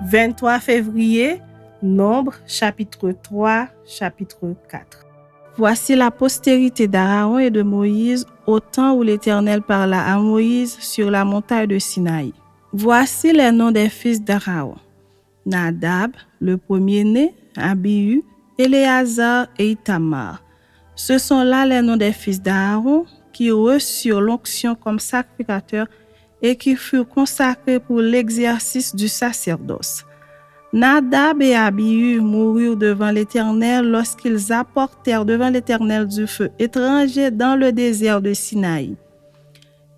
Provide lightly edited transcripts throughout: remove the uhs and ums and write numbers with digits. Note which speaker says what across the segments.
Speaker 1: 23 février, Nombre, chapitre 3, chapitre 4. Voici la postérité d'Aaron et de Moïse au temps où l'Éternel parla à Moïse sur la montagne de Sinaï. Voici les noms des fils d'Aaron. Nadab, le premier-né, Abihu, Éléazar et Ithamar. Ce sont là les noms des fils d'Aaron qui reçurent l'onction comme sacrificateurs et qui furent consacrés pour l'exercice du sacerdoce. Nadab et Abihu moururent devant l'Éternel lorsqu'ils apportèrent devant l'Éternel du feu étranger dans le désert de Sinaï.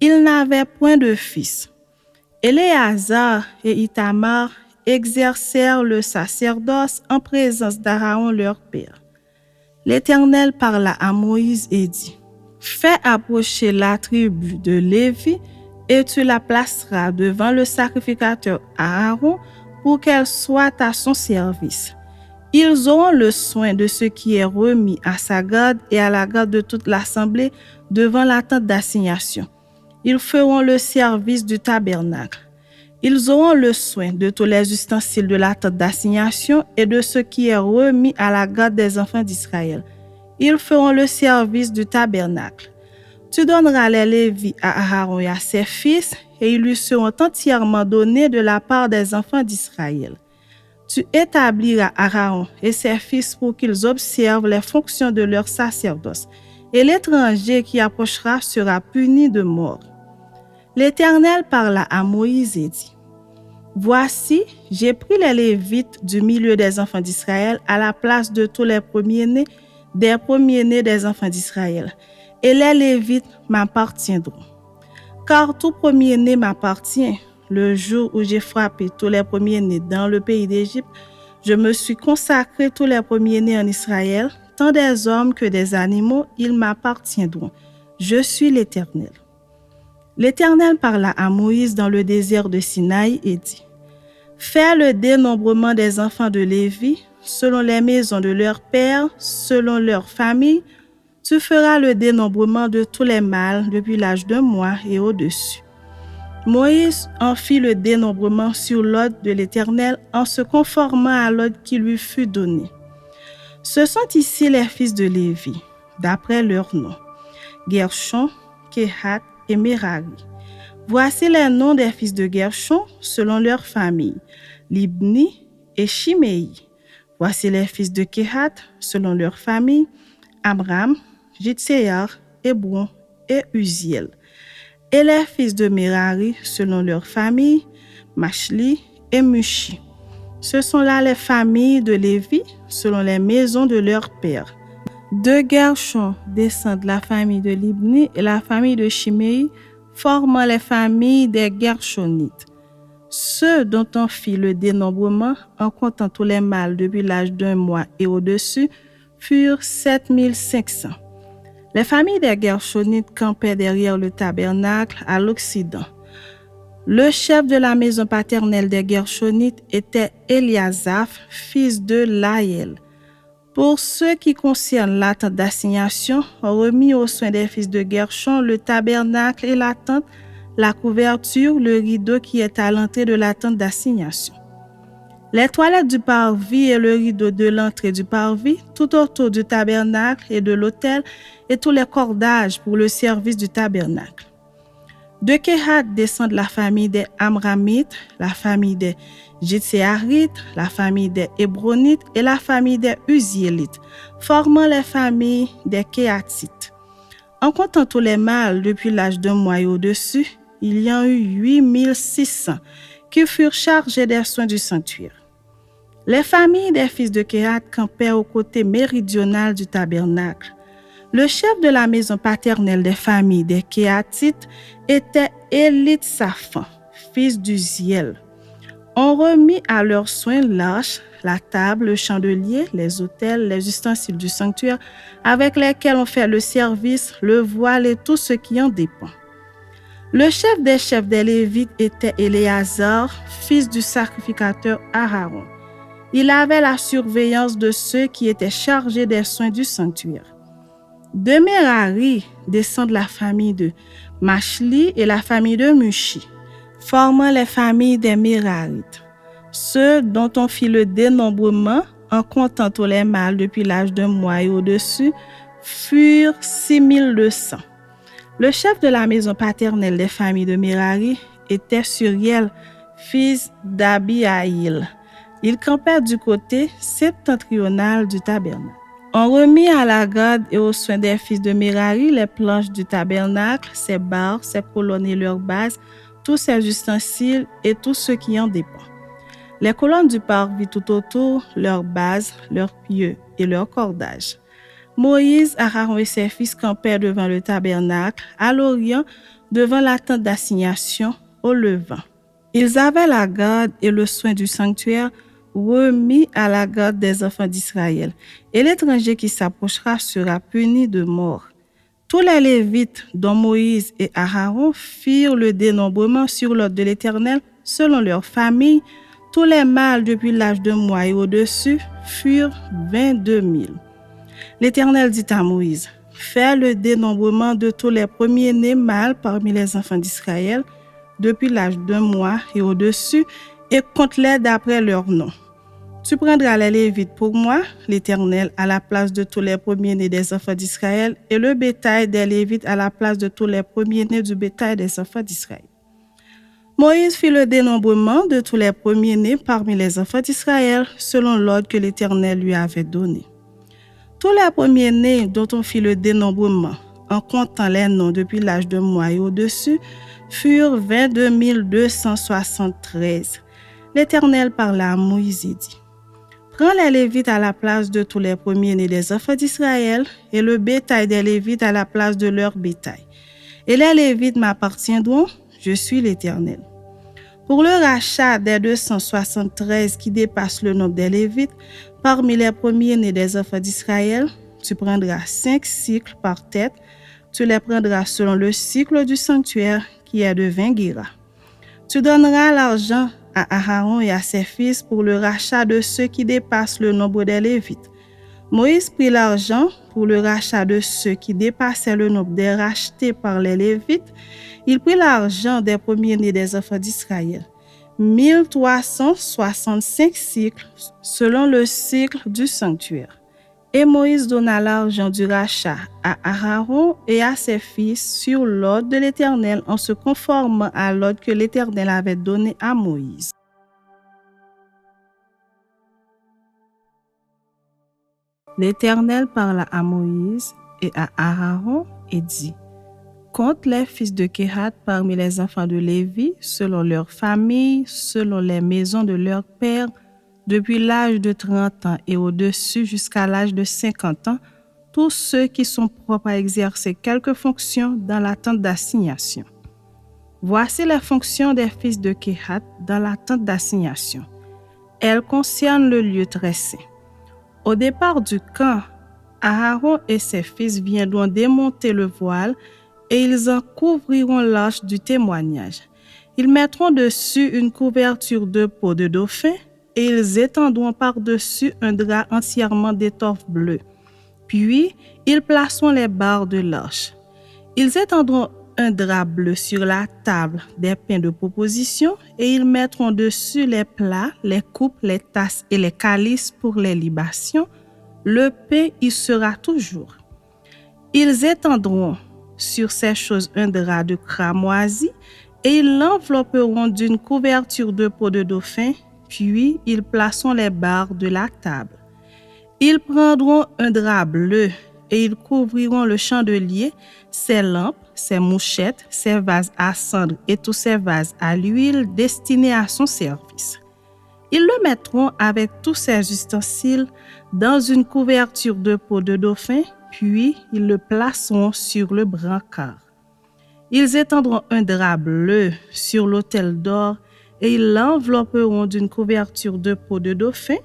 Speaker 1: Ils n'avaient point de fils. Éléazar et Ithamar exercèrent le sacerdoce en présence d'Aaron leur père. L'Éternel parla à Moïse et dit : Fais approcher la tribu de Lévi et tu la placeras devant le sacrificateur Aaron pour qu'elle soit à son service. Ils auront le soin de ce qui est remis à sa garde et à la garde de toute l'assemblée devant la tente d'assignation. Ils feront le service du tabernacle. Ils auront le soin de tous les ustensiles de la tente d'assignation et de ce qui est remis à la garde des enfants d'Israël. Ils feront le service du tabernacle. Tu donneras les Lévites à Aaron et à ses fils, et ils lui seront entièrement donnés de la part des enfants d'Israël. Tu établiras Aaron et ses fils pour qu'ils observent les fonctions de leur sacerdoce, et l'étranger qui approchera sera puni de mort. L'Éternel parla à Moïse et dit : Voici, j'ai pris les Lévites du milieu des enfants d'Israël à la place de tous les premiers-nés des enfants d'Israël, et les Lévites m'appartiendront. Car tout premier-né m'appartient. Le jour où j'ai frappé tous les premiers-nés dans le pays d'Égypte, je me suis consacré tous les premiers-nés en Israël, tant des hommes que des animaux, ils m'appartiendront. Je suis l'Éternel. L'Éternel parla à Moïse dans le désert de Sinaï et dit : Fais le dénombrement des enfants de Lévi, selon les maisons de leurs pères, selon leurs familles. Tu feras le dénombrement de tous les mâles depuis l'âge d'1 mois et au-dessus. Moïse en fit le dénombrement sur l'ordre de l'Éternel en se conformant à l'ordre qui lui fut donné. Ce sont ici les fils de Lévi, d'après leurs noms : Gershon, Kehat et Merari. Voici les noms des fils de Gershon selon leurs familles : Libni et Shimei. Voici les fils de Kehat selon leurs familles : Amram, Jitséar, Hébron et Uziel. Et les fils de Merari selon leurs familles : Machli et Mushi. Ce sont là les familles de Lévi selon les maisons de leurs pères. De Gershon descendent la famille de Libni et la famille de Shimei, formant les familles des Gershonites. Ceux dont on fit le dénombrement, en comptant tous les mâles depuis l'âge d'1 mois et au-dessus, furent 7500. Les familles des Gershonites campaient derrière le tabernacle à l'Occident. Le chef de la maison paternelle des Gershonites était Eliasaph, fils de Laïel. Pour ce qui concerne la tente d'assignation, on remit aux soins des fils de Gershon le tabernacle et la tente, la couverture, le rideau qui est à l'entrée de la tente d'assignation. Les toilettes du parvis et le rideau de l'entrée du parvis, tout autour du tabernacle et de l'autel, et tous les cordages pour le service du tabernacle. De Kehat descendent la famille des Amramites, la famille des Jitséarites, la famille des Hébronites et la famille des Uziélites, formant les familles des Kéhatites. En comptant tous les mâles depuis l'âge d'1 mois et au-dessus, il y en eut 8600 qui furent chargés des soins du sanctuaire. Les familles des fils de Kehat campaient au côté méridional du tabernacle. Le chef de la maison paternelle des familles des Kéhatites était Élitsaphan, fils d'Uziel. On remit à leurs soins l'arche, la table, le chandelier, les autels, les ustensiles du sanctuaire avec lesquels on fait le service, le voile et tout ce qui en dépend. Le chef des Lévites était Éléazar, fils du sacrificateur Aaron. Il avait la surveillance de ceux qui étaient chargés des soins du sanctuaire. De Merari descendent la famille de Machli et la famille de Mushi, formant les familles des Mérarites. ceux dont on fit le dénombrement en comptant tous les mâles depuis l'âge d'un mois et au-dessus, furent 6200. Le chef de la maison paternelle des familles de Merari était Suriel, fils d'Abihaïl. Il campait du côté septentrional du tabernacle. On remit à la garde et aux soins des fils de Merari les planches du tabernacle, ses barres, ses colonnes et leurs bases, tous ses ustensiles et tout ce qui en dépend. Les colonnes du parvis tout autour, leurs bases, leurs pieux et leurs cordages. Moïse, Aaron et ses fils campaient devant le tabernacle, à l'orient, devant la tente d'assignation, au levant. Ils avaient la garde et le soin du sanctuaire remis à la garde des enfants d'Israël, et l'étranger qui s'approchera sera puni de mort. Tous les Lévites, dont Moïse et Aaron, firent le dénombrement sur l'ordre de l'Éternel, selon leur famille. Tous les mâles depuis l'âge d'un mois et au-dessus furent 22 000. L'Éternel dit à Moïse, « Fais le dénombrement de tous les premiers-nés mâles parmi les enfants d'Israël, depuis l'âge d'un mois et au-dessus, et compte-les d'après leur nom. Tu prendras les Lévites pour moi, l'Éternel, à la place de tous les premiers-nés des enfants d'Israël, et le bétail des Lévites à la place de tous les premiers-nés du bétail des enfants d'Israël. » Moïse fit le dénombrement de tous les premiers-nés parmi les enfants d'Israël, selon l'ordre que l'Éternel lui avait donné. Tous les premiers-nés dont on fit le dénombrement, en comptant les noms depuis l'âge d'un mois et au-dessus, furent 22 273. L'Éternel parla à Moïse et dit, « Prends les Lévites à la place de tous les premiers-nés des enfants d'Israël, et le bétail des Lévites à la place de leur bétail. Et les Lévites m'appartiendront, je suis l'Éternel. Pour le rachat des 273 qui dépassent le nombre des Lévites, parmi les premiers-nés des enfants d'Israël, tu prendras 5 cycles par tête. Tu les prendras selon le cycle du sanctuaire qui est de 20 guéras. Tu donneras l'argent à Aaron et à ses fils pour le rachat de ceux qui dépassent le nombre des Lévites. Moïse prit l'argent pour le rachat de ceux qui dépassaient le nombre des rachetés par les Lévites. Il prit l'argent des premiers-nés des enfants d'Israël, 1365 cycles, selon le cycle du sanctuaire. Et Moïse donna l'argent du rachat à Aaron et à ses fils sur l'ordre de l'Éternel, en se conformant à l'ordre que l'Éternel avait donné à Moïse. L'Éternel parla à Moïse et à Aaron et dit, « Compte les fils de Kehat parmi les enfants de Lévi, selon leurs familles, selon les maisons de leurs pères, depuis l'âge de 30 ans et au-dessus jusqu'à l'âge de 50 ans, tous ceux qui sont propres à exercer quelque fonction dans la tente d'assignation. Voici les fonctions des fils de Kehat dans la tente d'assignation. Elles concernent le lieu très saint. Au départ du camp, Aaron et ses fils viendront démonter le voile et ils en couvriront l'arche du témoignage. Ils mettront dessus une couverture de peau de dauphin et ils étendront par-dessus un drap entièrement d'étoffe bleue. Puis, ils placeront les barres de l'arche. Ils étendront un drap bleu sur la table des pains de proposition et ils mettront dessus les plats, les coupes, les tasses et les calices pour les libations. Le pain y sera toujours. Ils étendront sur ces choses un drap de cramoisi et ils l'envelopperont d'une couverture de peau de dauphin, puis ils placeront les barres de la table. Ils prendront un drap bleu et ils couvriront le chandelier, ses lampes, ses mouchettes, ses vases à cendre et tous ses vases à l'huile destinés à son service. Ils le mettront avec tous ses ustensiles dans une couverture de peau de dauphin, puis ils le placeront sur le brancard. Ils étendront un drap bleu sur l'autel d'or et ils l'envelopperont d'une couverture de peau de dauphin,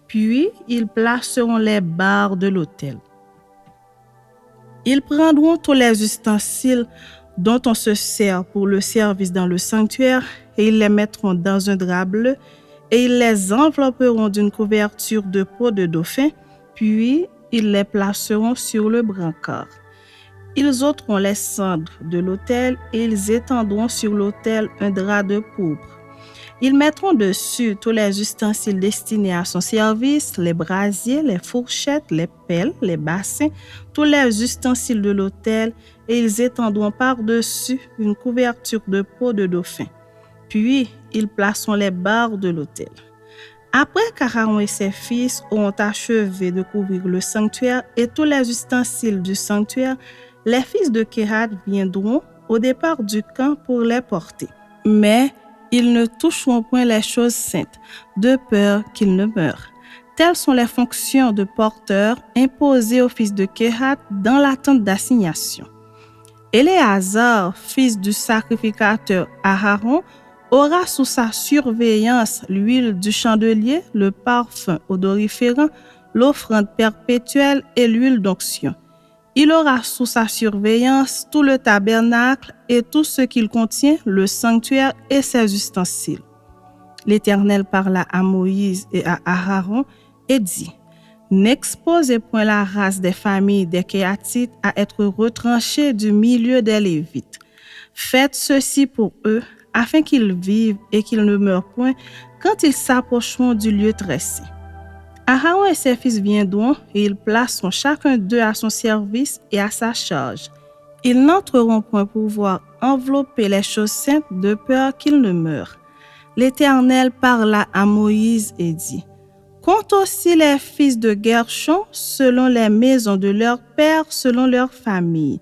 Speaker 1: puis ils placeront les barres de l'autel. Ils prendront tous les ustensiles dont on se sert pour le service dans le sanctuaire et ils les mettront dans un drap bleu et ils les envelopperont d'une couverture de peau de dauphin, puis ils les placeront sur le brancard. Ils ôteront les cendres de l'autel et ils étendront sur l'autel un drap de pourpre. Ils mettront dessus tous les ustensiles destinés à son service, les brasiers, les fourchettes, les pelles, les bassins, tous les ustensiles de l'autel, et ils étendront par-dessus une couverture de peau de dauphin. Puis, ils placeront les barres de l'autel. Après qu'Aaron et ses fils auront achevé de couvrir le sanctuaire et tous les ustensiles du sanctuaire, les fils de Kehat viendront au départ du camp pour les porter. Mais ils ne toucheront point les choses saintes, de peur qu'ils ne meurent. Telles sont les fonctions de porteurs imposées aux fils de Kehat dans la tente d'assignation. Éléazar, fils du sacrificateur Aaron, aura sous sa surveillance l'huile du chandelier, le parfum odoriférant, l'offrande perpétuelle et l'huile d'onction. Il aura sous sa surveillance tout le tabernacle et tout ce qu'il contient, le sanctuaire et ses ustensiles. L'Éternel parla à Moïse et à Aaron et dit: N'exposez point la race des familles des Kéatites à être retranchée du milieu des Lévites. Faites ceci pour eux, afin qu'ils vivent et qu'ils ne meurent point quand ils s'approcheront du lieu très saint. Aaron et ses fils viendront et ils placeront chacun d'eux à son service et à sa charge. Ils n'entreront point pour voir envelopper les choses saintes de peur qu'ils ne meurent. L'Éternel parla à Moïse et dit: Compte aussi les fils de Gershon selon les maisons de leurs pères, selon leurs familles.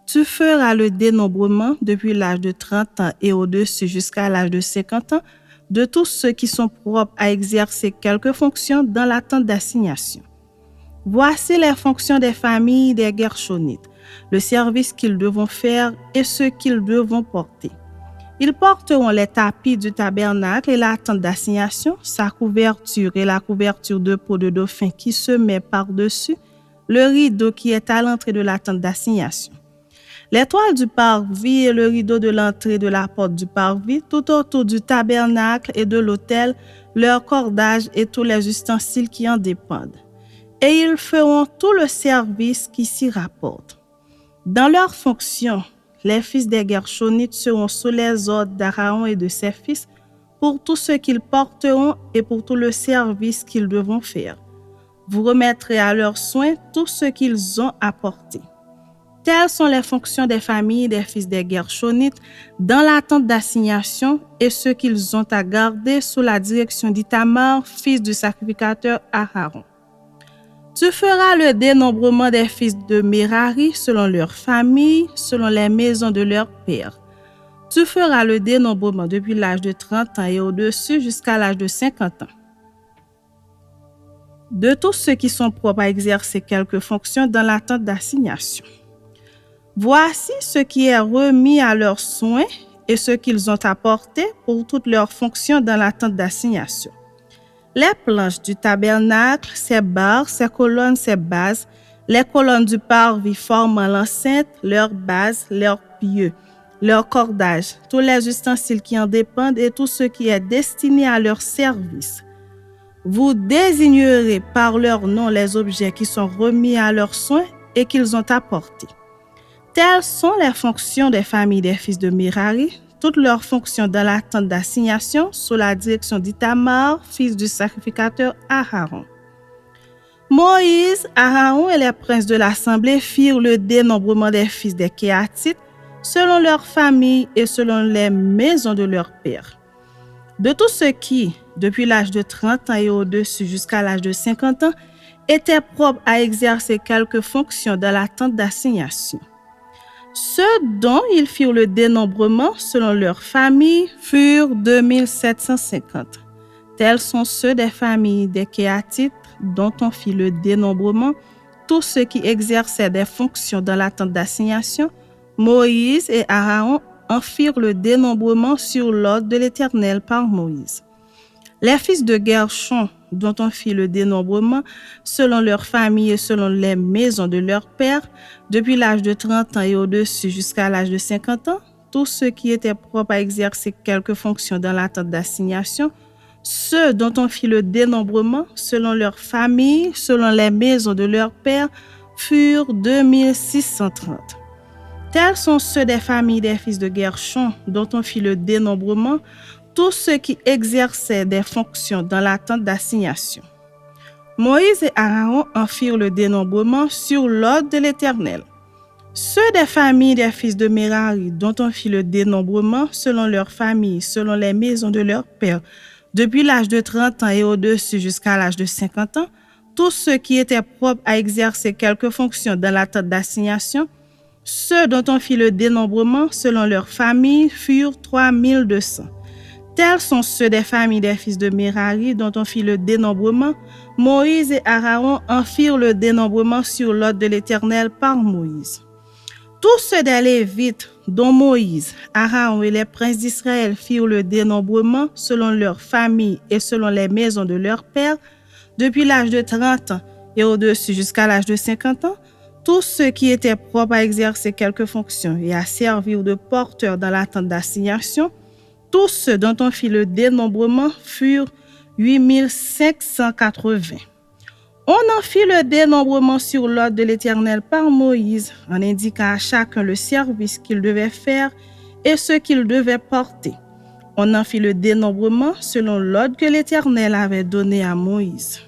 Speaker 1: Tu feras le dénombrement depuis l'âge de 30 ans et au-dessus jusqu'à l'âge de 50 ans de tous ceux qui sont propres à exercer quelque fonction dans la tente d'assignation. Voici les fonctions des familles des Gershonites, le service qu'ils devront faire et ce qu'ils devront porter. Ils porteront les tapis du tabernacle et la tente d'assignation, sa couverture et la couverture de peau de dauphin qui se met par-dessus, le rideau qui est à l'entrée de la tente d'assignation. Les toiles du parvis et le rideau de l'entrée de la porte du parvis, tout autour du tabernacle et de l'autel, leur cordage et tous les ustensiles qui en dépendent. Et ils feront tout le service qui s'y rapporte. Dans leurs fonctions, les fils des Gershonites seront sous les ordres d'Aaron et de ses fils pour tout ce qu'ils porteront et pour tout le service qu'ils devront faire. Vous remettrez à leurs soins tout ce qu'ils ont apporté. Telles sont les fonctions des familles des fils des Gershonites dans la tente d'assignation et ce qu'ils ont à garder sous la direction d'Ithamar, fils du sacrificateur Aaron. Tu feras le dénombrement des fils de Merari selon leurs familles, selon les maisons de leurs pères. Tu feras le dénombrement depuis l'âge de 30 ans et au-dessus jusqu'à l'âge de 50 ans. De tous ceux qui sont propres à exercer quelque fonction dans la tente d'assignation. Voici ce qui est remis à leurs soins et ce qu'ils ont apporté pour toutes leurs fonctions dans la tente d'assignation. Les planches du tabernacle, ses barres, ses colonnes, ses bases, les colonnes du parvis formant l'enceinte, leurs bases, leurs pieux, leurs cordages, tous les ustensiles qui en dépendent et tout ce qui est destiné à leur service. Vous désignerez par leur nom les objets qui sont remis à leurs soins et qu'ils ont apportés. Telles sont les fonctions des familles des fils de Merari, toutes leurs fonctions dans la tente d'assignation sous la direction d'Ithamar, fils du sacrificateur Aaron. Moïse, Aaron et les princes de l'assemblée firent le dénombrement des fils des Kéatites selon leurs familles et selon les maisons de leurs pères. De tous ceux qui, depuis l'âge de 30 ans et au-dessus jusqu'à l'âge de 50 ans, étaient propres à exercer quelque fonction dans la tente d'assignation. Ceux dont ils firent le dénombrement selon leur famille furent 2750. Tels sont ceux des familles des Kéatites dont on fit le dénombrement, tous ceux qui exerçaient des fonctions dans la tente d'assignation. Moïse et Aaron en firent le dénombrement sur l'ordre de l'Éternel par Moïse. Les fils de Gershon, dont on fit le dénombrement selon leur famille et selon les maisons de leurs pères, depuis l'âge de 30 ans et au-dessus jusqu'à l'âge de 50 ans, tous ceux qui étaient propres à exercer quelque fonction dans la tente d'assignation, ceux dont on fit le dénombrement selon leur famille, selon les maisons de leurs pères, furent 2630. Tels sont ceux des familles des fils de Gershon, dont on fit le dénombrement tous ceux qui exerçaient des fonctions dans la tente d'assignation. Moïse et Aaron en firent le dénombrement sur l'ordre de l'Éternel. Ceux des familles des fils de Mérari dont on fit le dénombrement selon leur famille, selon les maisons de leurs pères, depuis l'âge de 30 ans et au-dessus jusqu'à l'âge de 50 ans, tous ceux qui étaient propres à exercer quelque fonction dans la tente d'assignation, ceux dont on fit le dénombrement selon leur famille furent 3200. Tels sont ceux des familles des fils de Mérari dont on fit le dénombrement. Moïse et Aaron en firent le dénombrement sur l'ordre de l'Éternel par Moïse. Tous ceux des Lévites dont Moïse, Aaron et les princes d'Israël firent le dénombrement selon leur famille et selon les maisons de leurs pères, depuis l'âge de 30 ans et au-dessus jusqu'à l'âge de 50 ans, tous ceux qui étaient propres à exercer quelque fonction et à servir de porteurs dans la tente d'assignation, tous ceux dont on fit le dénombrement furent 8580. On en fit le dénombrement sur l'ordre de l'Éternel par Moïse, en indiquant à chacun le service qu'il devait faire et ce qu'il devait porter. On en fit le dénombrement selon l'ordre que l'Éternel avait donné à Moïse.